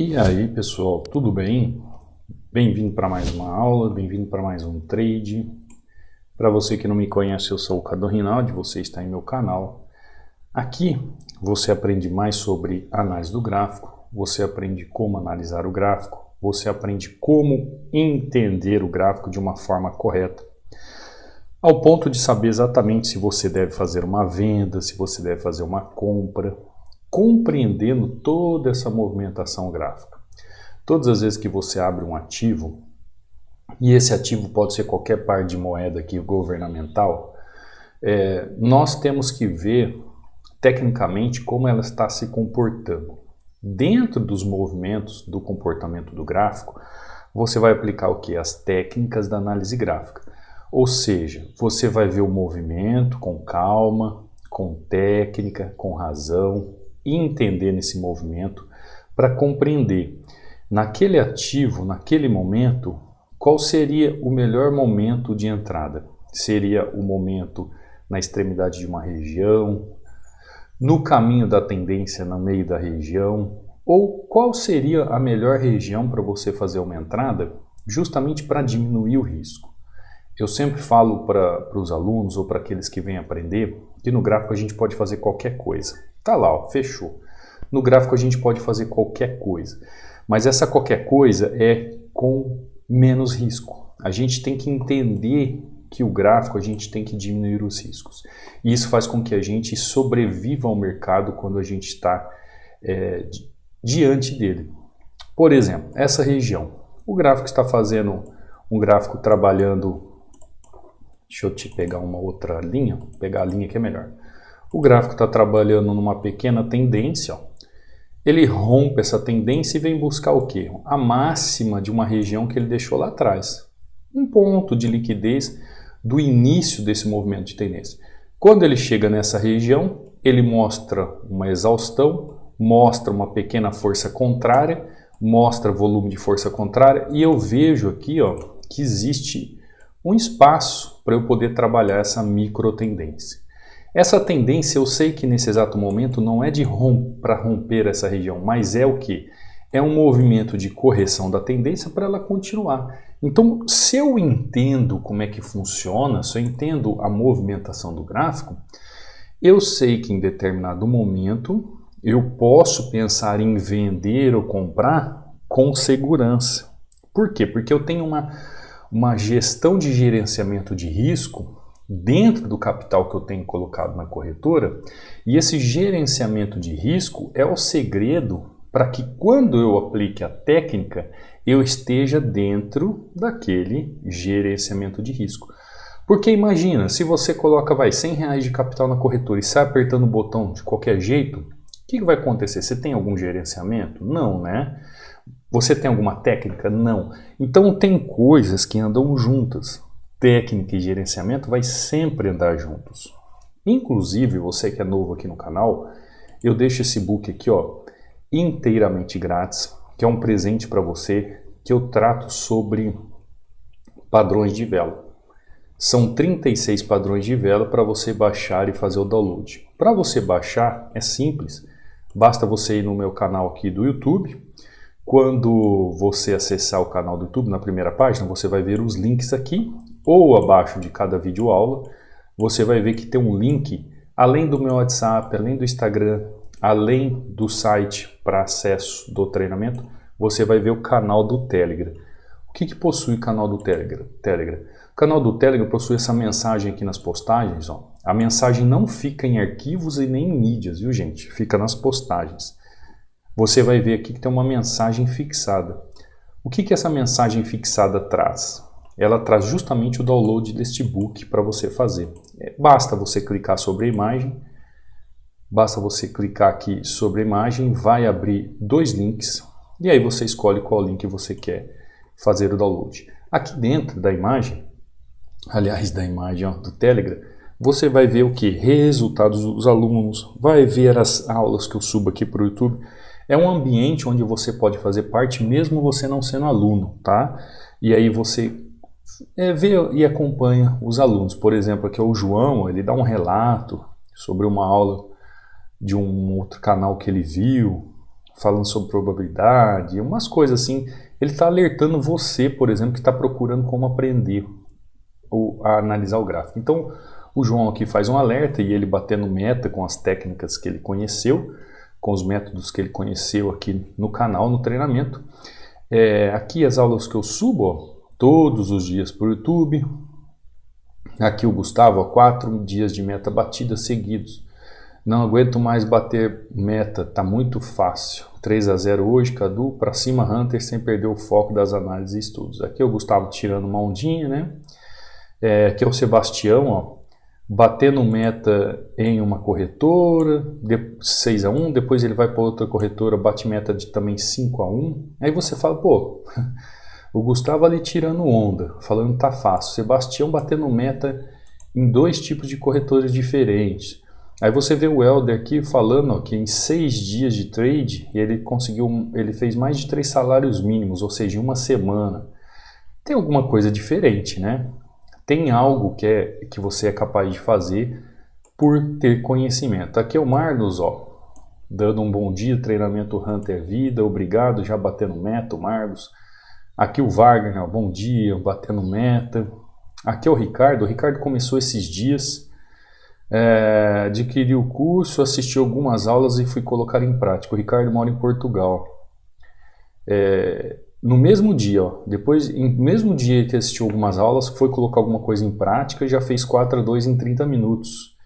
E aí pessoal, tudo bem? Bem-vindo para mais uma aula, bem-vindo para mais um trade. Para você que não me conhece, eu sou o Cadu Rinaldi, você está em meu canal. Aqui você aprende mais sobre análise do gráfico, você aprende como analisar o gráfico, você aprende como entender o gráfico de uma forma correta, ao ponto de saber exatamente se você deve fazer uma venda, se você deve fazer uma compra, compreendendo toda essa movimentação gráfica. Todas as vezes que você abre um ativo, e esse ativo pode ser qualquer par de moeda aqui governamental, nós temos que ver tecnicamente como ela está se comportando. Dentro dos movimentos do comportamento do gráfico, você vai aplicar o que? As técnicas da análise gráfica. Ou seja, você vai ver o movimento com calma, com técnica, com razão, e entender nesse movimento para compreender naquele ativo, naquele momento, qual seria o melhor momento de entrada. Seria o momento na extremidade de uma região, no caminho da tendência no meio da região, ou qual seria a melhor região para você fazer uma entrada, justamente para diminuir o risco. Eu sempre falo para os alunos ou para aqueles que vêm aprender que no gráfico a gente pode fazer qualquer coisa. Tá lá, ó, fechou. No gráfico a gente pode fazer qualquer coisa, mas essa qualquer coisa é com menos risco. A gente tem que entender que o gráfico a gente tem que diminuir os riscos. E isso faz com que a gente sobreviva ao mercado quando a gente está diante dele. Por exemplo, essa região. O gráfico está fazendo um gráfico trabalhando. Deixa eu te pegar uma outra linha, pegar a linha que é melhor. O gráfico está trabalhando numa pequena tendência, ó. Ele rompe essa tendência e vem buscar o quê? A máxima de uma região que ele deixou lá atrás. Um ponto de liquidez do início desse movimento de tendência. Quando ele chega nessa região, ele mostra uma exaustão, mostra uma pequena força contrária, mostra volume de força contrária e eu vejo aqui, ó, que existe um espaço para eu poder trabalhar essa micro tendência. Essa tendência eu sei que nesse exato momento não é para romper essa região, mas é o que? É um movimento de correção da tendência para ela continuar. Então, se eu entendo como é que funciona, se eu entendo a movimentação do gráfico, eu sei que em determinado momento eu posso pensar em vender ou comprar com segurança. Por quê? Porque eu tenho uma gestão de gerenciamento de risco dentro do capital que eu tenho colocado na corretora, e esse gerenciamento de risco é o segredo para que quando eu aplique a técnica, eu esteja dentro daquele gerenciamento de risco. Porque imagina, se você coloca R$100 de capital na corretora e sai apertando o botão de qualquer jeito, o que vai acontecer? Você tem algum gerenciamento? Não, né? Você tem alguma técnica? Não. Então tem coisas que andam juntas. Técnica e gerenciamento vai sempre andar juntos. Inclusive, você que é novo aqui no canal, eu deixo esse book aqui, ó, inteiramente grátis, que é um presente para você, que eu trato sobre padrões de vela. São 36 padrões de vela para você baixar e fazer o download. Para você baixar, é simples. Basta você ir no meu canal aqui do YouTube. Quando você acessar o canal do YouTube, na primeira página, você vai ver os links aqui, ou abaixo de cada vídeo aula, você vai ver que tem um link, além do meu WhatsApp, além do Instagram, além do site para acesso do treinamento, você vai ver o canal do Telegram. O que possui o canal do Telegram? O canal do Telegram possui essa mensagem aqui nas postagens, ó. A mensagem não fica em arquivos e nem em mídias, viu gente? Fica nas postagens. Você vai ver aqui que tem uma mensagem fixada. O que essa mensagem fixada traz? Ela traz justamente o download deste book para você fazer. Basta você clicar sobre a imagem, basta você clicar aqui sobre a imagem, vai abrir dois links e aí você escolhe qual link você quer fazer o download. Aqui dentro da imagem, aliás da imagem ó, do Telegram, você vai ver o que? Resultados dos alunos, vai ver as aulas que eu subo aqui para o YouTube. É um ambiente onde você pode fazer parte mesmo você não sendo aluno, tá? E aí você vê e acompanha os alunos. Por exemplo, aqui é o João, ele dá um relato sobre uma aula de um outro canal que ele viu. falando sobre probabilidade, umas coisas assim. Ele está alertando você, por exemplo, que está procurando como aprender a analisar o gráfico. Então, o João aqui faz um alerta e ele batendo meta com as técnicas que ele conheceu, com os métodos que ele conheceu aqui no canal, no treinamento. Aqui as aulas que eu subo, ó, todos os dias por YouTube. Aqui o Gustavo, ó, 4 dias de meta batida seguidos. Não aguento mais bater meta, tá muito fácil. 3-0 hoje, Cadu, pra cima Hunter, sem perder o foco das análises e estudos. Aqui é o Gustavo tirando uma ondinha, né? Aqui é o Sebastião, ó, batendo meta em uma corretora, 6-1, depois ele vai para outra corretora, bate meta de também 5-1. Aí você fala, pô, o Gustavo ali tirando onda, falando tá fácil. Sebastião batendo meta em 2 tipos de corretores diferentes. Aí você vê o Helder aqui falando, ó, que em 6 dias de trade ele fez mais de 3 salários mínimos, ou seja, em uma semana. Tem alguma coisa diferente, né? Tem algo que você é capaz de fazer por ter conhecimento. Aqui é o Marlos, ó, dando um bom dia, treinamento Hunter Vida, obrigado, já batendo meta, o Marlos. Aqui o Wagner, ó, bom dia, batendo meta. Aqui é o Ricardo começou esses dias, adquiriu o curso, assistiu algumas aulas e fui colocar em prática. O Ricardo mora em Portugal. No mesmo dia, ó, no mesmo dia que assistiu algumas aulas, foi colocar alguma coisa em prática e já fez 4-2 em 30 minutos.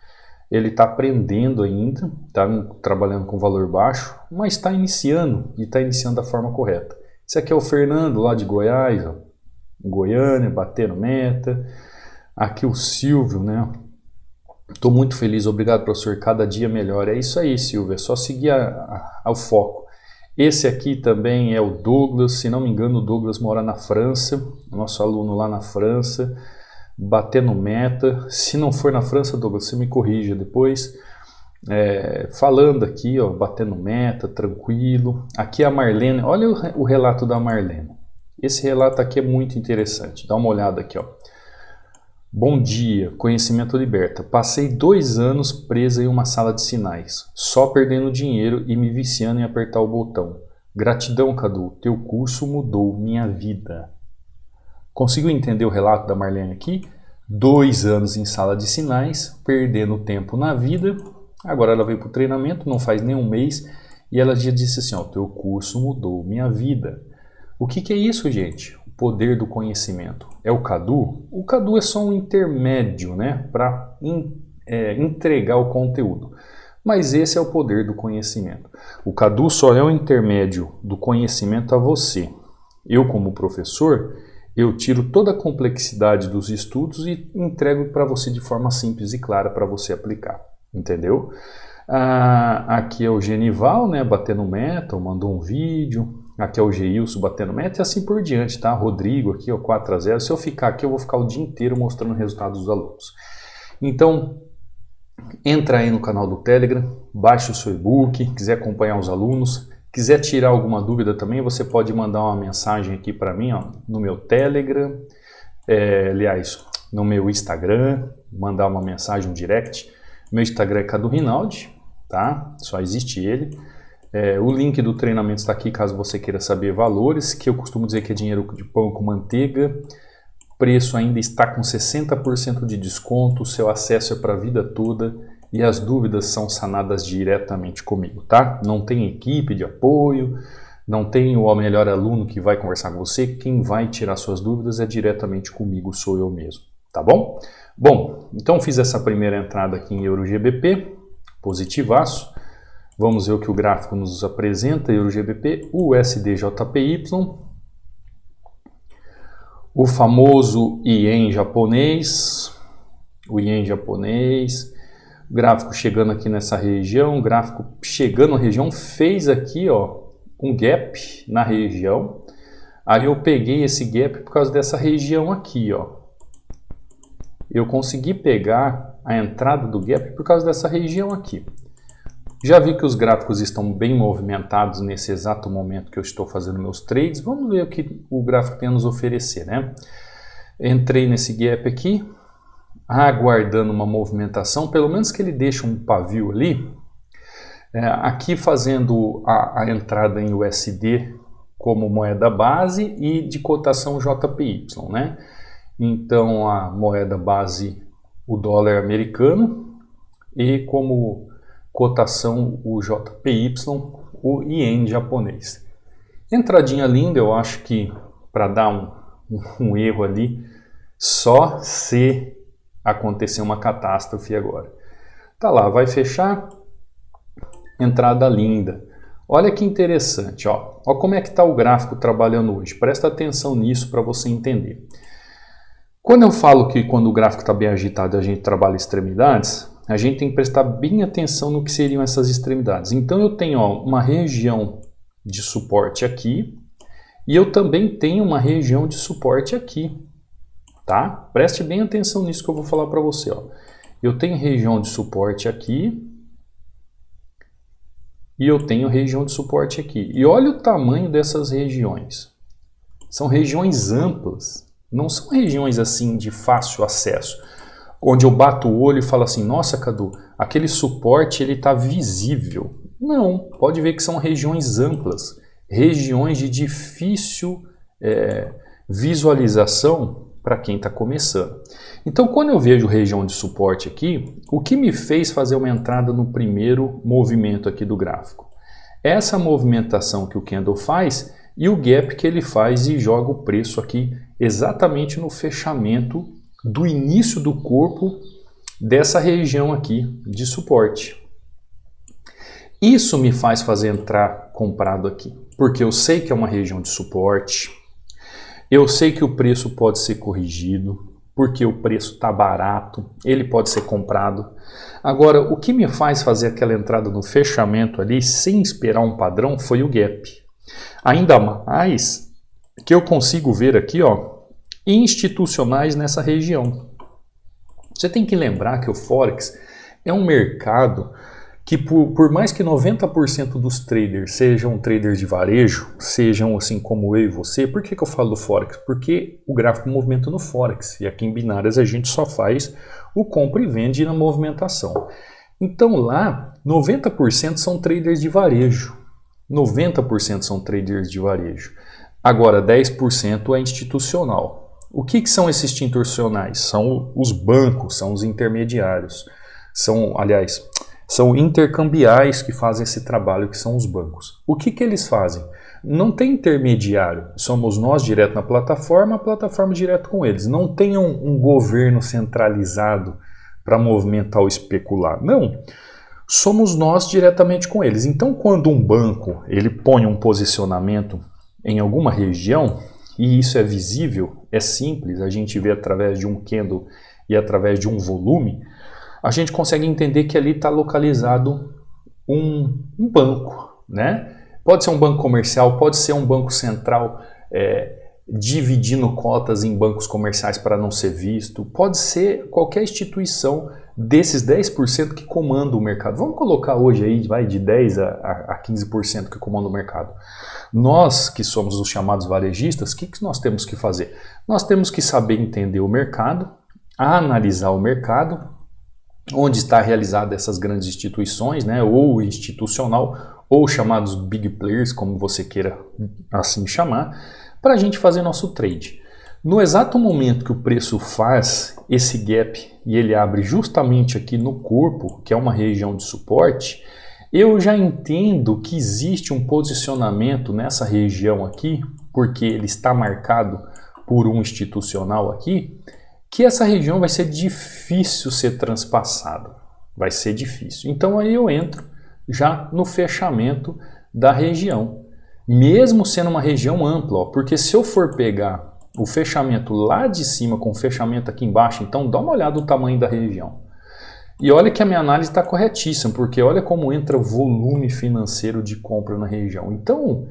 Ele está aprendendo ainda, está trabalhando com valor baixo, mas está iniciando e está iniciando da forma correta. Esse aqui é o Fernando, lá de Goiás, ó, Goiânia, batendo meta. Aqui o Silvio, né? Estou muito feliz, obrigado, professor, cada dia melhor. É isso aí, Silvio, é só seguir ao foco. Esse aqui também é o Douglas, se não me engano o Douglas mora na França, nosso aluno lá na França, batendo meta. Se não for na França, Douglas, você me corrija depois. Falando aqui, ó, batendo meta, tranquilo. Aqui é a Marlene, olha o relato da Marlene. Esse relato aqui é muito interessante, dá uma olhada aqui, ó. Bom dia, conhecimento liberta. Passei 2 anos presa em uma sala de sinais, só perdendo dinheiro e me viciando em apertar o botão. Gratidão, Cadu, teu curso mudou minha vida. Conseguiu entender o relato da Marlene aqui? 2 anos em sala de sinais, perdendo tempo na vida. Agora ela veio para o treinamento, não faz nem um mês, e ela já disse assim, ó, teu curso mudou minha vida. O que é isso, gente? O poder do conhecimento. É o Cadu? O Cadu é só um intermédio, né, para entregar o conteúdo. Mas esse é o poder do conhecimento. O Cadu só é um intermédio do conhecimento a você. Eu, como professor, eu tiro toda a complexidade dos estudos e entrego para você de forma simples e clara para você aplicar. Entendeu? Aqui é o Genival, né, batendo meta, mandou um vídeo. Aqui é o Geilson batendo meta e assim por diante, tá? Rodrigo aqui, ó, 4-0. Se eu ficar aqui, eu vou ficar o dia inteiro mostrando o resultado dos alunos. Então, entra aí no canal do Telegram, baixa o seu e-book, quiser acompanhar os alunos, quiser tirar alguma dúvida também, você pode mandar uma mensagem aqui para mim, ó, no meu Telegram, aliás, no meu Instagram, mandar uma mensagem, um direct. Meu Instagram é Cadu Rinaldi, tá? Só existe ele. O link do treinamento está aqui caso você queira saber valores, que eu costumo dizer que é dinheiro de pão com manteiga. Preço ainda está com 60% de desconto, o seu acesso é para a vida toda e as dúvidas são sanadas diretamente comigo, tá? Não tem equipe de apoio, não tem o melhor aluno que vai conversar com você, quem vai tirar suas dúvidas é diretamente comigo, sou eu mesmo, tá bom? Bom, então fiz essa primeira entrada aqui em EuroGBP, positivaço. Vamos ver o que o gráfico nos apresenta, EuroGBP, USDJPY, o famoso Ien japonês, o gráfico chegando aqui nessa região, gráfico chegando na região, fez aqui, ó, um gap na região, aí eu peguei esse gap por causa dessa região aqui, ó. Eu consegui pegar a entrada do gap por causa dessa região aqui. Já vi que os gráficos estão bem movimentados nesse exato momento que eu estou fazendo meus trades. Vamos ver o que o gráfico tem a nos oferecer, né? Entrei nesse gap aqui, aguardando uma movimentação, pelo menos que ele deixe um pavio ali. Aqui fazendo a entrada em USD como moeda base e de cotação JPY, né? Então a moeda base, o dólar americano, e como cotação o JPY, o Ien japonês. Entradinha linda, eu acho que para dar um erro ali, só se acontecer uma catástrofe agora. Tá lá, vai fechar, entrada linda. Olha que interessante, ó. Ó como é que está o gráfico trabalhando hoje. Presta atenção nisso para você entender. Quando eu falo que quando o gráfico está bem agitado a gente trabalha extremidades, a gente tem que prestar bem atenção no que seriam essas extremidades. Então eu tenho uma região de suporte aqui e eu também tenho uma região de suporte aqui, tá? Preste bem atenção nisso que eu vou falar para você, ó. Eu tenho região de suporte aqui e eu tenho região de suporte aqui. E olha o tamanho dessas regiões. São regiões amplas, não são regiões assim de fácil acesso, onde eu bato o olho e falo assim, nossa, Cadu, aquele suporte ele está visível. Não, pode ver que são regiões amplas, regiões de difícil visualização para quem está começando. Então, quando eu vejo região de suporte aqui, o que me fez fazer uma entrada no primeiro movimento aqui do gráfico? Essa movimentação que o candle faz e o gap que ele faz e joga o preço aqui exatamente no fechamento do início do corpo dessa região aqui de suporte. Isso me faz fazer entrar comprado aqui, porque eu sei que é uma região de suporte, eu sei que o preço pode ser corrigido, porque o preço está barato, ele pode ser comprado. Agora, o que me faz fazer aquela entrada no fechamento ali, sem esperar um padrão, foi o gap. Ainda mais que eu consigo ver aqui, ó, institucionais nessa região. Você tem que lembrar que o Forex é um mercado que por mais que 90% dos traders sejam traders de varejo, sejam assim como eu e você, por que eu falo do Forex? Porque o gráfico movimenta no Forex, e aqui em binárias a gente só faz o compra e vende na movimentação. Então lá, 90% são traders de varejo, 90% são traders de varejo. Agora 10% é institucional. O que são esses institucionais? São os bancos, são os intermediários, são intercambiais que fazem esse trabalho, que são os bancos. O que eles fazem? Não tem intermediário, somos nós direto na plataforma, a plataforma direto com eles. Não tem um governo centralizado para movimentar ou especular. Não, somos nós diretamente com eles. Então quando um banco ele põe um posicionamento em alguma região, e isso é visível, é simples, a gente vê através de um candle e através de um volume, a gente consegue entender que ali está localizado um banco, né? Pode ser um banco comercial, pode ser um banco central dividindo cotas em bancos comerciais para não ser visto, pode ser qualquer instituição desses 10% que comanda o mercado. Vamos colocar hoje aí, vai de 10% a 15% que comanda o mercado. Nós, que somos os chamados varejistas, o que nós temos que fazer? Nós temos que saber entender o mercado, analisar o mercado, onde está realizada essas grandes instituições, né, ou institucional, ou chamados big players, como você queira assim chamar, para a gente fazer nosso trade. No exato momento que o preço faz esse gap e ele abre justamente aqui no corpo, que é uma região de suporte, eu já entendo que existe um posicionamento nessa região aqui, porque ele está marcado por um institucional aqui, que essa região vai ser difícil ser transpassada, vai ser difícil. Então aí eu entro já no fechamento da região, mesmo sendo uma região ampla, ó, porque se eu for pegar o fechamento lá de cima com o fechamento aqui embaixo, então dá uma olhada no tamanho da região. E olha que a minha análise está corretíssima, porque olha como entra volume financeiro de compra na região. Então,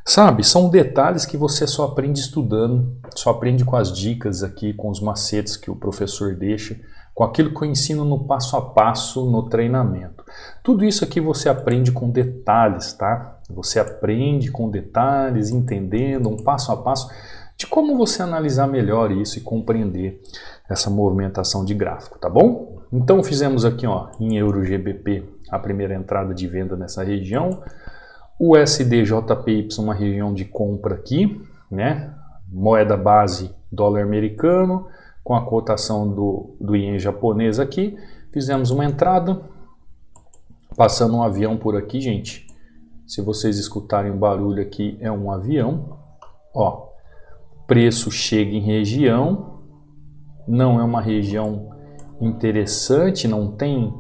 sabe, são detalhes que você só aprende estudando, só aprende com as dicas aqui, com os macetes que o professor deixa, com aquilo que eu ensino no passo a passo no treinamento. Tudo isso aqui você aprende com detalhes, tá? Você aprende com detalhes, entendendo um passo a passo de como você analisar melhor isso e compreender essa movimentação de gráfico, tá bom? Então fizemos aqui, ó, em Euro GBP a primeira entrada de venda nessa região. O USD-JPY, uma região de compra aqui, né? Moeda base dólar americano, com a cotação do ien japonês aqui. Fizemos uma entrada, passando um avião por aqui, gente. Se vocês escutarem o barulho aqui, é um avião. Ó, preço chega em região, não é uma região interessante, não tem...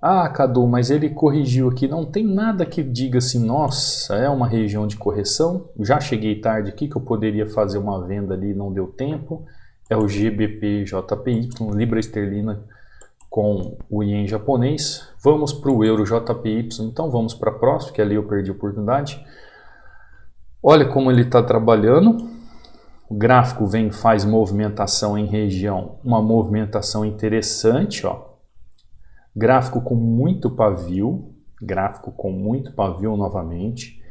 Ah, Cadu, mas ele corrigiu aqui, não tem nada que diga assim, nossa, é uma região de correção. Já cheguei tarde aqui que eu poderia fazer uma venda ali, não deu tempo. É o GBP-JPY, libra esterlina com o ien japonês. Vamos para o euro-JPY, então vamos para a próxima, que ali eu perdi a oportunidade. Olha como ele está trabalhando. O gráfico vem, faz movimentação em região, uma movimentação interessante, ó. Gráfico com muito pavio novamente,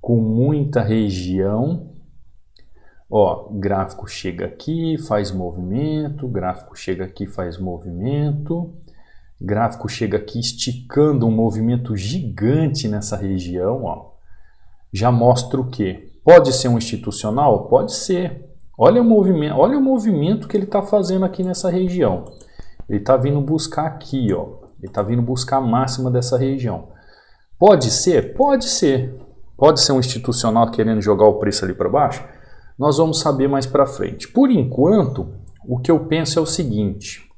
com muita região. Ó, gráfico chega aqui, faz movimento, gráfico chega aqui, faz movimento, gráfico chega aqui esticando um movimento gigante nessa região, ó. Já mostra o quê? Pode ser um institucional? Pode ser. Olha o movimento que ele está fazendo aqui nessa região. Ele está vindo buscar aqui, ó. Ele está vindo buscar a máxima dessa região. Pode ser? Pode ser. Pode ser um institucional querendo jogar o preço ali para baixo? Nós vamos saber mais para frente. Por enquanto, o que eu penso é o seguinte.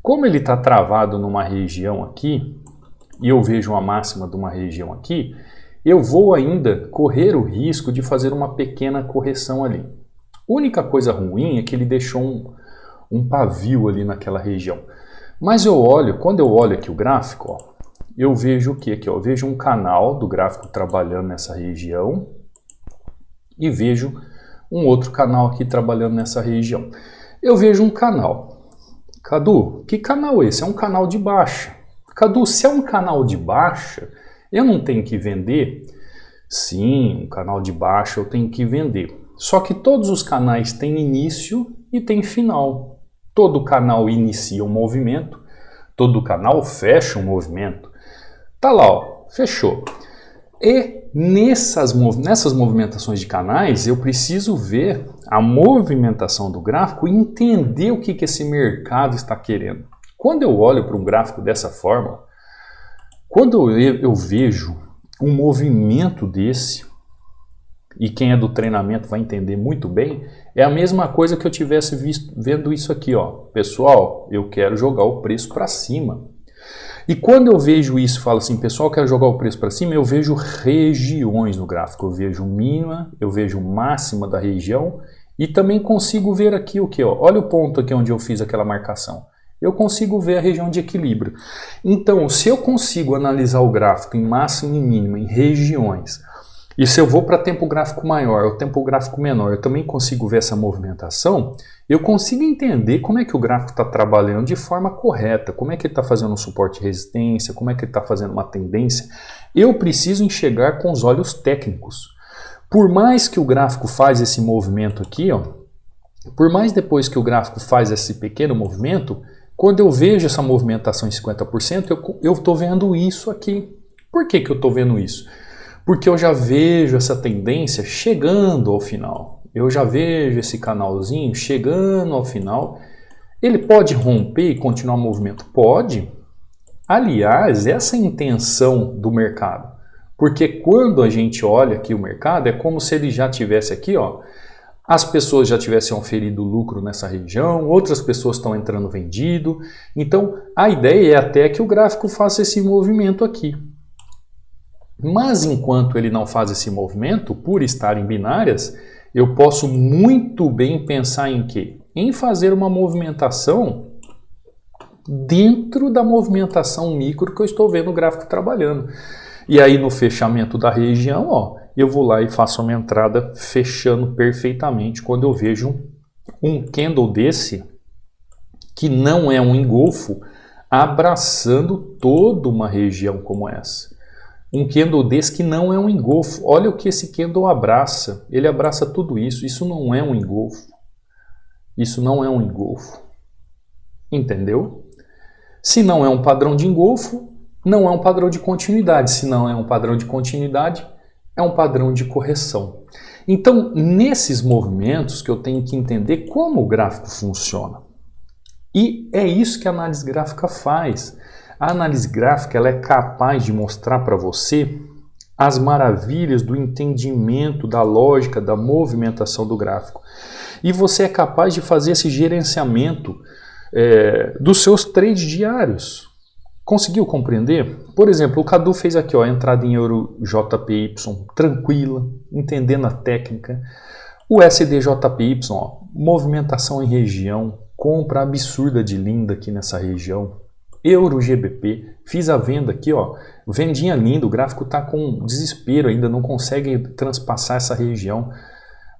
Como ele está travado numa região aqui, e eu vejo uma máxima de uma região aqui, eu vou ainda correr o risco de fazer uma pequena correção ali. A única coisa ruim é que ele deixou um pavio ali naquela região. Mas quando eu olho aqui o gráfico, ó, eu vejo o que aqui? Ó, eu vejo um canal do gráfico trabalhando nessa região e vejo um outro canal aqui trabalhando nessa região. Eu vejo um canal. Cadu, que canal é esse? É um canal de baixa. Cadu, se é um canal de baixa, eu não tenho que vender? Sim, um canal de baixa eu tenho que vender. Só que todos os canais têm início e têm final. Todo canal inicia um movimento, todo canal fecha um movimento. Tá lá, ó, fechou. E nessas movimentações de canais, eu preciso ver a movimentação do gráfico e entender o que esse mercado está querendo. Quando eu olho para um gráfico dessa forma, quando eu vejo um movimento desse, e quem é do treinamento vai entender muito bem, é a mesma coisa que eu tivesse vendo isso aqui, ó. Pessoal, eu quero jogar o preço para cima. E quando eu vejo isso, falo assim, pessoal, eu quero jogar o preço para cima, eu vejo regiões no gráfico. Eu vejo mínima, eu vejo máxima da região e também consigo ver aqui o que, ó. Olha o ponto aqui onde eu fiz aquela marcação. Eu consigo ver a região de equilíbrio. Então, se eu consigo analisar o gráfico em máxima e mínima, em regiões, e se eu vou para tempo gráfico maior ou tempo gráfico menor, eu também consigo ver essa movimentação, eu consigo entender como é que o gráfico está trabalhando de forma correta, como é que ele está fazendo um suporte e resistência, como é que ele está fazendo uma tendência. Eu preciso enxergar com os olhos técnicos. Por mais que o gráfico faz esse movimento aqui, ó, por mais depois que o gráfico faz esse pequeno movimento, quando eu vejo essa movimentação em 50%, eu estou vendo isso aqui. Por que eu estou vendo isso? Porque eu já vejo essa tendência chegando ao final. Eu já vejo esse canalzinho chegando ao final. Ele pode romper e continuar o movimento? Pode. Aliás, essa é a intenção do mercado. Porque quando a gente olha aqui o mercado, é como se ele já tivesse aqui, ó, as pessoas já tivessem oferido lucro nessa região, outras pessoas estão entrando vendido. Então, a ideia é até que o gráfico faça esse movimento aqui. Mas enquanto ele não faz esse movimento, por estar em binárias, eu posso muito bem pensar em quê? Em fazer uma movimentação dentro da movimentação micro que eu estou vendo o gráfico trabalhando. E aí no fechamento da região, ó, eu vou lá e faço uma entrada fechando perfeitamente quando eu vejo um candle desse, que não é um engolfo, abraçando toda uma região como essa. Um candle desse que não é um engolfo. Olha o que esse candle abraça. Ele abraça tudo isso. Isso não é um engolfo. Isso não é um engolfo. Entendeu? Se não é um padrão de engolfo, não é um padrão de continuidade. Se não é um padrão de continuidade, é um padrão de correção. Então, nesses movimentos que eu tenho que entender como o gráfico funciona. E é isso que a análise gráfica faz. A análise gráfica ela é capaz de mostrar para você as maravilhas do entendimento, da lógica, da movimentação do gráfico. E você é capaz de fazer esse gerenciamento dos seus trades diários. Conseguiu compreender? Por exemplo, o Cadu fez aqui ó, a entrada em euro JPY, tranquila, entendendo a técnica. O SDJPY, ó, movimentação em região, compra absurda de linda aqui nessa região. Euro GBP, fiz a venda aqui, ó, vendinha linda, o gráfico está com desespero ainda, não consegue transpassar essa região.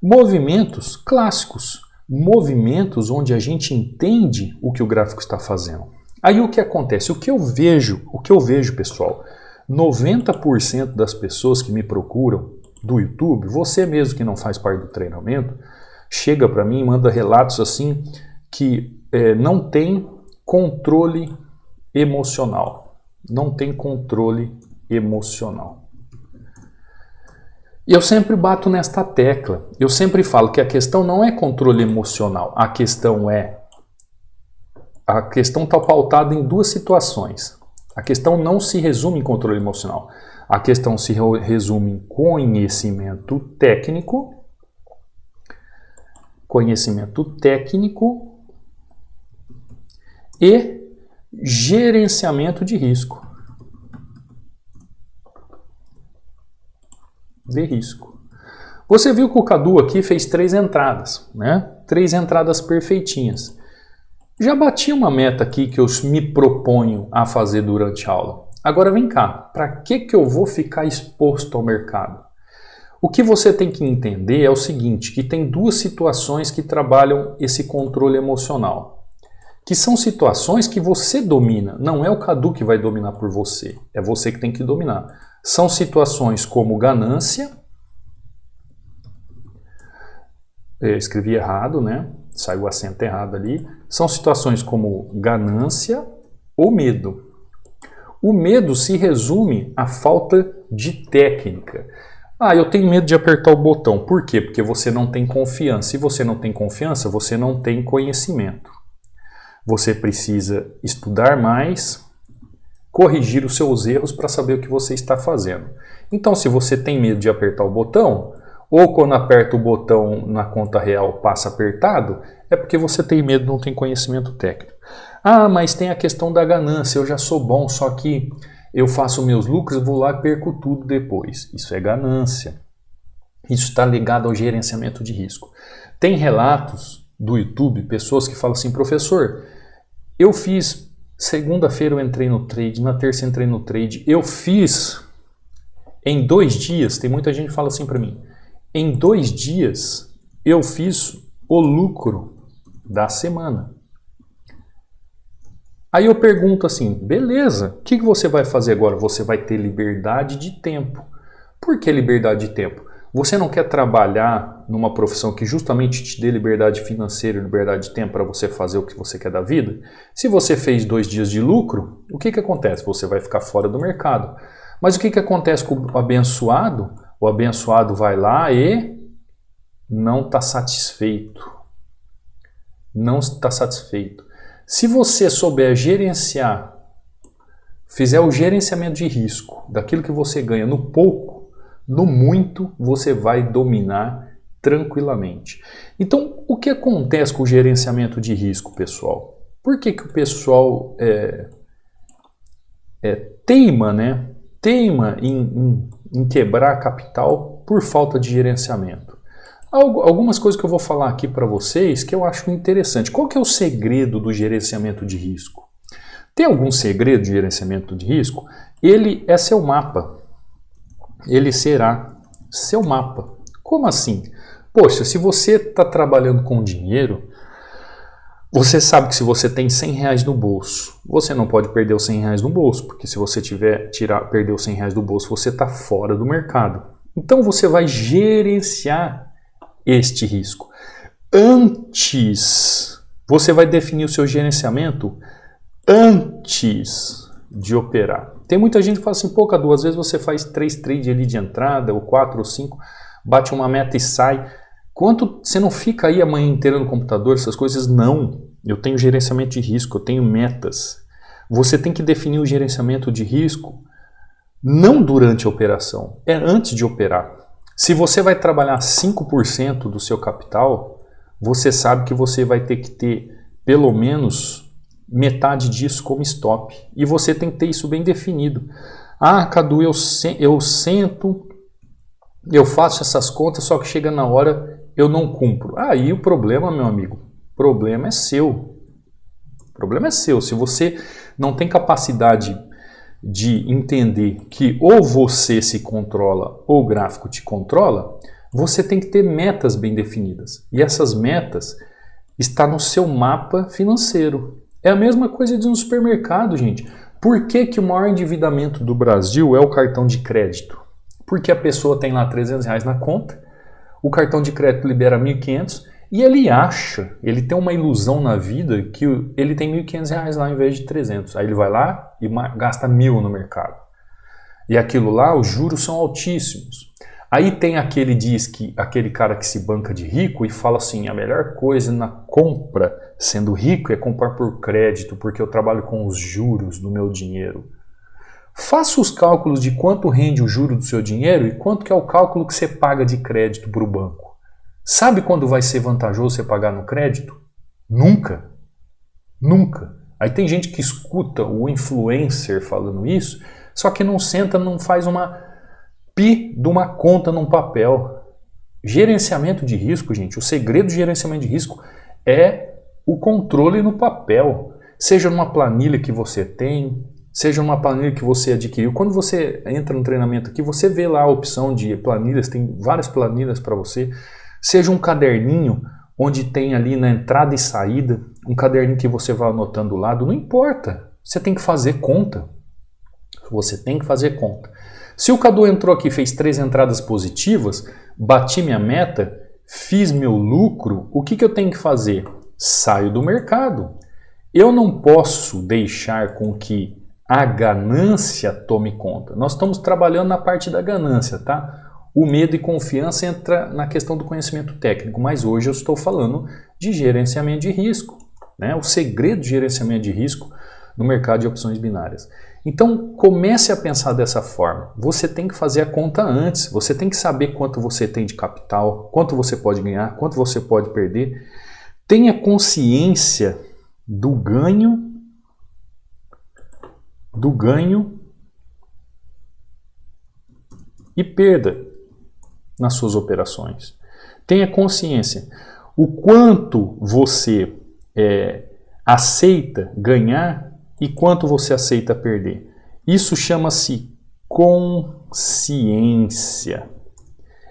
Movimentos clássicos, movimentos onde a gente entende o que o gráfico está fazendo. Aí o que acontece? O que eu vejo, pessoal, 90% das pessoas que me procuram do YouTube, você mesmo que não faz parte do treinamento, chega para mim e manda relatos assim que não tem controle emocional. Não tem controle emocional. E eu sempre bato nesta tecla. Eu sempre falo que a questão não é controle emocional. A questão está pautada em duas situações. A questão não se resume em controle emocional. A questão se resume em conhecimento técnico e gerenciamento de risco. Você viu que o Cadu aqui fez 3 entradas, né? 3 entradas perfeitinhas. Já bati uma meta aqui que eu me proponho a fazer durante a aula. Agora vem cá, para que eu vou ficar exposto ao mercado? O que você tem que entender é o seguinte, que tem 2 situações que trabalham esse controle emocional. Que são situações que você domina, não é o Cadu que vai dominar por você, é você que tem que dominar. São situações como ganância, eu escrevi errado, né? Saiu o acento errado ali. São situações como ganância ou medo. O medo se resume à falta de técnica. Ah, eu tenho medo de apertar o botão. Por quê? Porque você não tem confiança. Se você não tem confiança, você não tem conhecimento. Você precisa estudar mais, corrigir os seus erros para saber o que você está fazendo. Então, se você tem medo de apertar o botão, ou quando aperta o botão na conta real passa apertado, é porque você tem medo, não tem conhecimento técnico. Ah, mas tem a questão da ganância, eu já sou bom, só que eu faço meus lucros, vou lá e perco tudo depois. Isso é ganância. Isso está ligado ao gerenciamento de risco. Tem relatos do YouTube, pessoas que falam assim, professor, eu fiz, segunda-feira eu entrei no trade, na terça eu entrei no trade, eu fiz em 2 dias, tem muita gente que fala assim para mim, em 2 dias eu fiz o lucro da semana. Aí eu pergunto assim, beleza, o que você vai fazer agora? Você vai ter liberdade de tempo. Por que liberdade de tempo? Você não quer trabalhar numa profissão que justamente te dê liberdade financeira e liberdade de tempo para você fazer o que você quer da vida? Se você fez 2 dias de lucro, o que acontece? Você vai ficar fora do mercado. Mas o que acontece com o abençoado? O abençoado vai lá e não está satisfeito. Não está satisfeito. Se você souber gerenciar, fizer o gerenciamento de risco daquilo que você ganha no pouco, no muito, você vai dominar tranquilamente. Então, o que acontece com o gerenciamento de risco, pessoal? Por que o pessoal teima, né? Teima em quebrar capital por falta de gerenciamento. Algumas coisas que eu vou falar aqui para vocês que eu acho interessante. Qual que é o segredo do gerenciamento de risco? Tem algum segredo de gerenciamento de risco? Ele é seu mapa. Ele será seu mapa. Como assim? Poxa, se você está trabalhando com dinheiro, você sabe que se você tem R$100 no bolso, você não pode perder os R$100 no bolso, porque se você perder os R$100 do bolso, você está fora do mercado. Então você vai gerenciar este risco. Você vai definir o seu gerenciamento antes de operar. Tem muita gente que fala assim, pô, Cadu, às vezes você faz 3 trades ali de entrada, ou 4 ou 5, bate uma meta e sai. Quanto você não fica aí a manhã inteira no computador, essas coisas? Não. Eu tenho gerenciamento de risco, eu tenho metas. Você tem que definir o gerenciamento de risco não durante a operação, é antes de operar. Se você vai trabalhar 5% do seu capital, você sabe que você vai ter que ter pelo menos metade disso como stop. E você tem que ter isso bem definido. Ah, Cadu, eu sento, eu faço essas contas, só que chega na hora eu não cumpro. Aí o problema, meu amigo, o problema é seu. O problema é seu. Se você não tem capacidade de entender que ou você se controla ou o gráfico te controla, você tem que ter metas bem definidas. E essas metas estão no seu mapa financeiro. É a mesma coisa de um supermercado, gente. Por que que o maior endividamento do Brasil é o cartão de crédito? Porque a pessoa tem lá R$300 na conta, o cartão de crédito libera 1.500 e ele acha, ele tem uma ilusão na vida que ele tem R$1.500 lá em vez de 300. Aí ele vai lá e gasta 1.000 no mercado. E aquilo lá, os juros são altíssimos. Aí tem aquele cara que se banca de rico e fala assim, a melhor coisa na compra, sendo rico, é comprar por crédito, porque eu trabalho com os juros do meu dinheiro. Faça os cálculos de quanto rende o juro do seu dinheiro e quanto que é o cálculo que você paga de crédito para o banco. Sabe quando vai ser vantajoso você pagar no crédito? Nunca. Nunca. Aí tem gente que escuta o influencer falando isso, só que não senta, não faz uma de uma conta num papel. Gerenciamento de risco, gente, o segredo do gerenciamento de risco é o controle no papel. Seja numa planilha que você tem, seja numa planilha que você adquiriu. Quando você entra no treinamento aqui, você vê lá a opção de planilhas, tem várias planilhas para você. Seja um caderninho onde tem ali na entrada e saída, um caderninho que você vai anotando do lado, não importa. Você tem que fazer conta. Você tem que fazer conta. Se o Cadu entrou aqui e fez 3 entradas positivas, bati minha meta, fiz meu lucro, o que eu tenho que fazer? Saio do mercado. Eu não posso deixar com que a ganância tome conta. Nós estamos trabalhando na parte da ganância, tá? O medo e confiança entra na questão do conhecimento técnico, mas hoje eu estou falando de gerenciamento de risco, né? O segredo de gerenciamento de risco no mercado de opções binárias. Então comece a pensar dessa forma. Você tem que fazer a conta antes, você tem que saber quanto você tem de capital, quanto você pode ganhar, quanto você pode perder. Tenha consciência do ganho e perda nas suas operações. Tenha consciência o quanto você aceita ganhar e quanto você aceita perder. Isso chama-se consciência.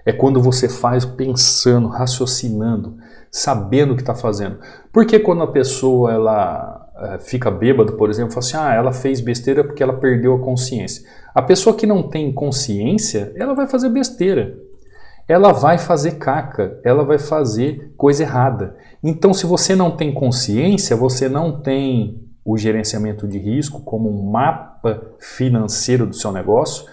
É quando você faz pensando, raciocinando, sabendo o que está fazendo. Porque quando a pessoa fica bêbada, por exemplo, fala assim, ela fez besteira porque ela perdeu a consciência. A pessoa que não tem consciência, ela vai fazer besteira. Ela vai fazer caca, ela vai fazer coisa errada. Então, se você não tem consciência, você não tem o gerenciamento de risco como um mapa financeiro do seu negócio,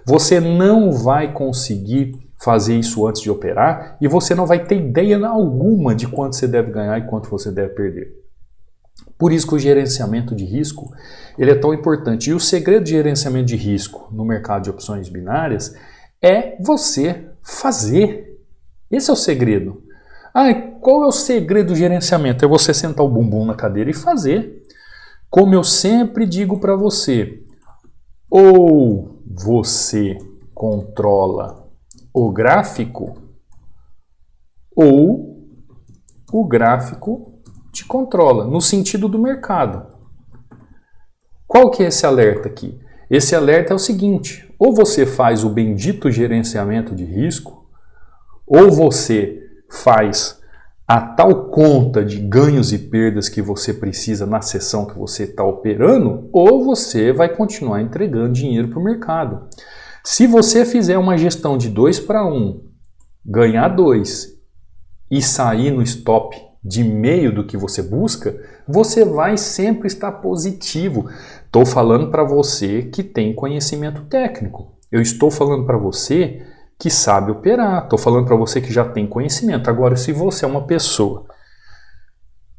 você não vai conseguir fazer isso antes de operar e você não vai ter ideia alguma de quanto você deve ganhar e quanto você deve perder. Por isso que o gerenciamento de risco ele é tão importante. E o segredo de gerenciamento de risco no mercado de opções binárias é você fazer. Esse é o segredo. Qual é o segredo do gerenciamento? É você sentar o bumbum na cadeira e fazer. Como eu sempre digo para você, ou você controla o gráfico, ou o gráfico te controla, no sentido do mercado. Qual que é esse alerta aqui? Esse alerta é o seguinte, ou você faz o bendito gerenciamento de risco, ou você faz a tal conta de ganhos e perdas que você precisa na sessão que você está operando, ou você vai continuar entregando dinheiro para o mercado. Se você fizer uma gestão de 2 para 1, ganhar 2 e sair no stop de meio do que você busca, você vai sempre estar positivo. Estou falando para você que tem conhecimento técnico. Eu estou falando para você que sabe operar. Estou falando para você que já tem conhecimento. Agora, se você é uma pessoa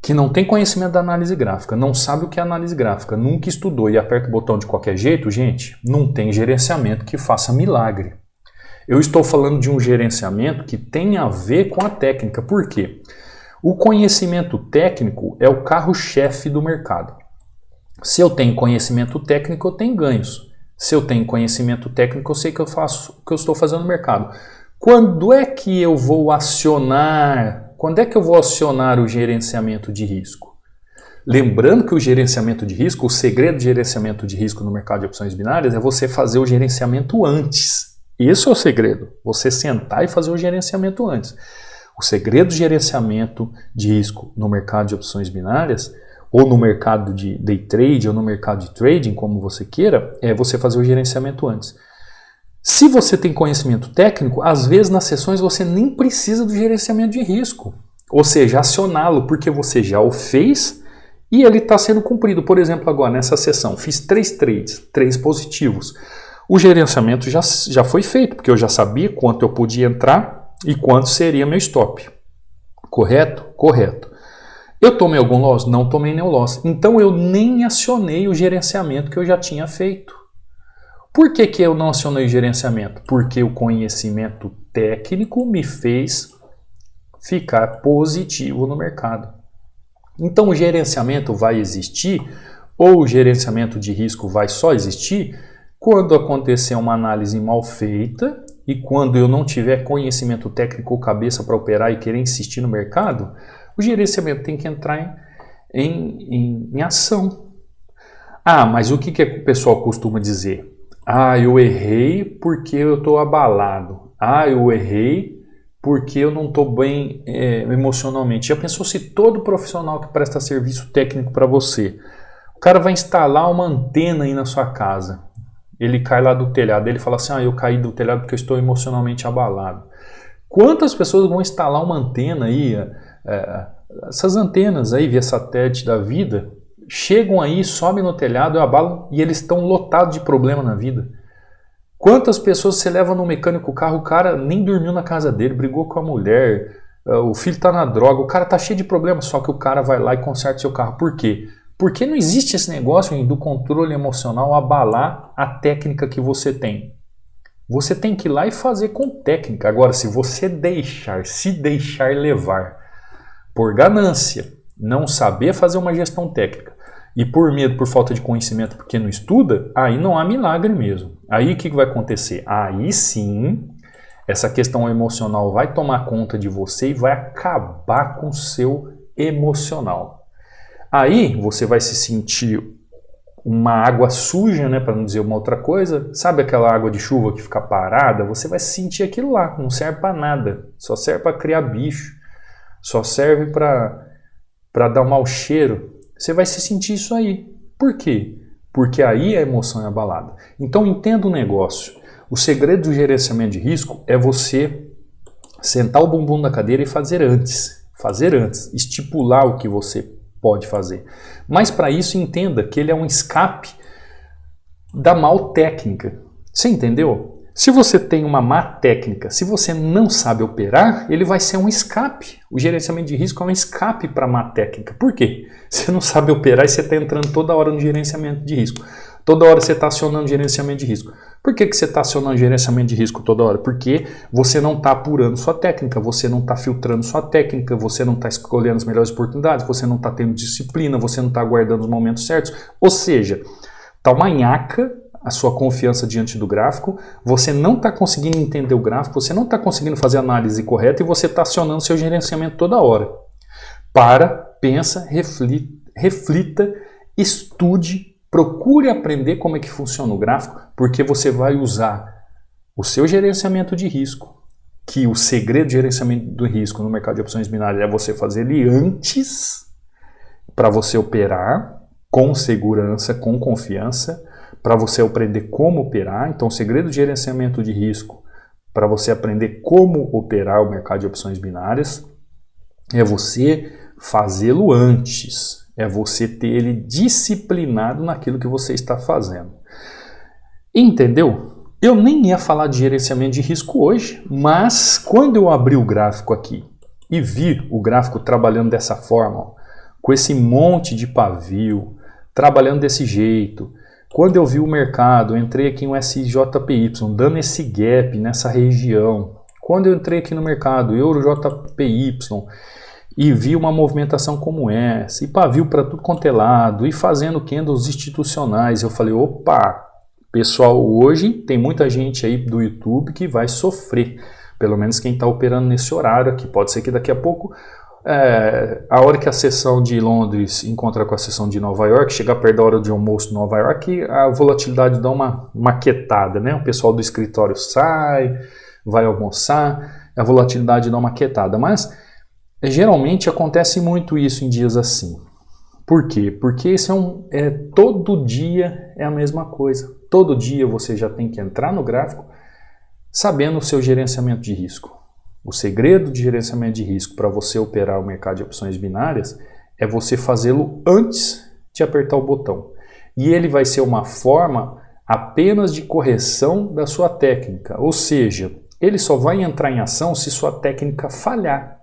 que não tem conhecimento da análise gráfica, não sabe o que é análise gráfica, nunca estudou e aperta o botão de qualquer jeito, gente, não tem gerenciamento que faça milagre. Eu estou falando de um gerenciamento que tem a ver com a técnica. Por quê? O conhecimento técnico é o carro-chefe do mercado. Se eu tenho conhecimento técnico, eu tenho ganhos. Se eu tenho conhecimento técnico, eu sei que eu faço o que eu estou fazendo no mercado. Quando é que eu vou acionar o gerenciamento de risco? Lembrando que o gerenciamento de risco, o segredo de gerenciamento de risco no mercado de opções binárias é você fazer o gerenciamento antes. Esse é o segredo, você sentar e fazer o gerenciamento antes. O segredo do gerenciamento de risco no mercado de opções binárias, ou no mercado de day trade, ou no mercado de trading, como você queira, é você fazer o gerenciamento antes. Se você tem conhecimento técnico, às vezes nas sessões você nem precisa do gerenciamento de risco. Ou seja, acioná-lo porque você já o fez e ele está sendo cumprido. Por exemplo, agora nessa sessão, fiz 3 trades, 3 positivos. O gerenciamento já foi feito, porque eu já sabia quanto eu podia entrar e quanto seria meu stop. Correto? Correto. Eu tomei algum loss? Não tomei nenhum loss. Então eu nem acionei o gerenciamento que eu já tinha feito. Por que eu não acionei o gerenciamento? Porque o conhecimento técnico me fez ficar positivo no mercado. Então o gerenciamento vai existir, ou o gerenciamento de risco vai só existir, quando acontecer uma análise mal feita e quando eu não tiver conhecimento técnico ou cabeça para operar e querer insistir no mercado, o gerenciamento tem que entrar em ação. Ah, mas o que o pessoal costuma dizer? Ah, eu errei porque eu estou abalado. Ah, eu errei porque eu não estou bem emocionalmente. Já pensou se todo profissional que presta serviço técnico para você, o cara vai instalar uma antena aí na sua casa, ele cai lá do telhado, ele fala assim, eu caí do telhado porque eu estou emocionalmente abalado. Quantas pessoas vão instalar uma antena aí, essas antenas aí via satélite da vida, chegam aí, sobem no telhado, abalam e eles estão lotados de problema na vida. Quantas pessoas você leva no mecânico o carro, o cara nem dormiu na casa dele, brigou com a mulher, o filho está na droga, o cara está cheio de problemas, só que o cara vai lá e conserta seu carro. Por quê? Porque não existe esse negócio do controle emocional abalar a técnica que você tem. Você tem que ir lá e fazer com técnica. Agora, se você se deixar levar por ganância, não saber fazer uma gestão técnica e por medo, por falta de conhecimento, porque não estuda, aí não há milagre mesmo. Aí o que vai acontecer? Aí sim, essa questão emocional vai tomar conta de você e vai acabar com o seu emocional. Aí você vai se sentir uma água suja, né, para não dizer uma outra coisa. Sabe aquela água de chuva que fica parada? Você vai sentir aquilo lá, não serve para nada. Só serve para criar bicho. Só serve para dar um mau cheiro. Você vai se sentir isso aí. Por quê? Porque aí a emoção é abalada. Então entenda um negócio. O segredo do gerenciamento de risco é você sentar o bumbum na cadeira e fazer antes. Fazer antes. Estipular o que você pode fazer. Mas para isso entenda que ele é um escape da mal técnica. Você entendeu? Se você tem uma má técnica, se você não sabe operar, ele vai ser um escape. O gerenciamento de risco é um escape para a má técnica. Por quê? Você não sabe operar e você está entrando toda hora no gerenciamento de risco. Toda hora você está acionando gerenciamento de risco. Por que você está acionando gerenciamento de risco toda hora? Porque você não está apurando sua técnica, você não está filtrando sua técnica, você não está escolhendo as melhores oportunidades, você não está tendo disciplina, você não está aguardando os momentos certos. Ou seja, está uma nhaca a sua confiança diante do gráfico, você não está conseguindo entender o gráfico, você não está conseguindo fazer a análise correta e você está acionando seu gerenciamento toda hora. Pensa, reflita, estude, procure aprender como é que funciona o gráfico, porque você vai usar o seu gerenciamento de risco, que o segredo de gerenciamento do risco no mercado de opções binárias é você fazer ele antes, para você operar com segurança, com confiança, para você aprender como operar. Então, o segredo de gerenciamento de risco para você aprender como operar o mercado de opções binárias é você fazê-lo antes. É você ter ele disciplinado naquilo que você está fazendo. Entendeu? Eu nem ia falar de gerenciamento de risco hoje, mas quando eu abri o gráfico aqui e vi o gráfico trabalhando dessa forma, ó, com esse monte de pavio, trabalhando desse jeito, quando eu vi o mercado, eu entrei aqui em um SJPY, dando esse gap nessa região. Quando eu entrei aqui no mercado, EuroJPY, e vi uma movimentação como essa, e pavio para tudo quanto é lado, e fazendo candles institucionais, eu falei, opa, pessoal, hoje tem muita gente aí do YouTube que vai sofrer, pelo menos quem está operando nesse horário aqui. Pode ser que daqui a pouco, a hora que a sessão de Londres encontra com a sessão de Nova York, chegar perto da hora de almoço em Nova York, a volatilidade dá uma maquetada, né? O pessoal do escritório sai, vai almoçar, a volatilidade dá uma maquetada, mas geralmente acontece muito isso em dias assim. Por quê? Porque isso todo dia é a mesma coisa. Todo dia você já tem que entrar no gráfico sabendo o seu gerenciamento de risco. O segredo de gerenciamento de risco para você operar o mercado de opções binárias é você fazê-lo antes de apertar o botão. E ele vai ser uma forma apenas de correção da sua técnica. Ou seja, ele só vai entrar em ação se sua técnica falhar.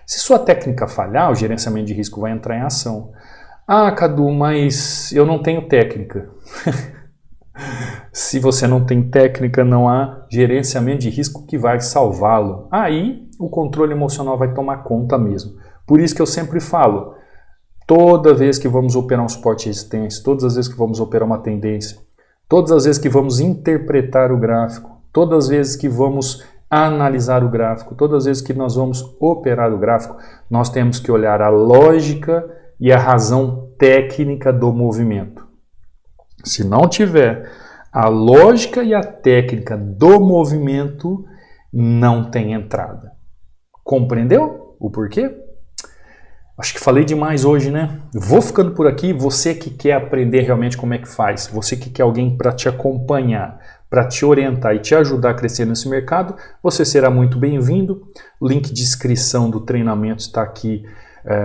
Se sua técnica falhar, o gerenciamento de risco vai entrar em ação. Ah, Cadu, mas eu não tenho técnica. Se você não tem técnica, não há gerenciamento de risco que vai salvá-lo. Aí o controle emocional vai tomar conta mesmo. Por isso que eu sempre falo, toda vez que vamos operar um suporte e resistência, todas as vezes que vamos operar uma tendência, todas as vezes que vamos interpretar o gráfico, todas as vezes que vamos analisar o gráfico, todas as vezes que nós vamos operar o gráfico, nós temos que olhar a lógica e a razão técnica do movimento. Se não tiver a lógica e a técnica do movimento, não tem entrada. Compreendeu o porquê? Acho que falei demais hoje, né? Vou ficando por aqui. Você que quer aprender realmente como é que faz, você que quer alguém para te acompanhar, para te orientar e te ajudar a crescer nesse mercado, você será muito bem-vindo. O link de inscrição do treinamento está aqui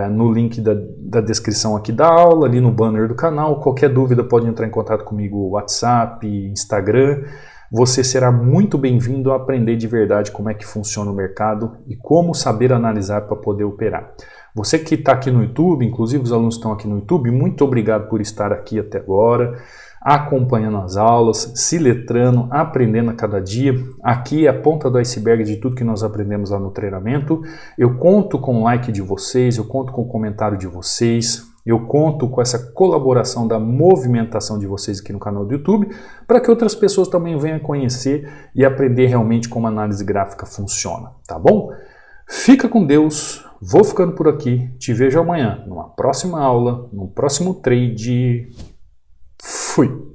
no link da descrição aqui da aula, ali no banner do canal. Qualquer dúvida pode entrar em contato comigo, WhatsApp, Instagram. Você será muito bem-vindo a aprender de verdade como é que funciona o mercado e como saber analisar para poder operar. Você que está aqui no YouTube, inclusive os alunos estão aqui no YouTube, muito obrigado por estar aqui até agora, acompanhando as aulas, se letrando, aprendendo a cada dia. Aqui é a ponta do iceberg de tudo que nós aprendemos lá no treinamento. Eu conto com o like de vocês, eu conto com o comentário de vocês, eu conto com essa colaboração da movimentação de vocês aqui no canal do YouTube, para que outras pessoas também venham conhecer e aprender realmente como a análise gráfica funciona, tá bom? Fica com Deus, vou ficando por aqui, te vejo amanhã numa próxima aula, num próximo trade. Fui!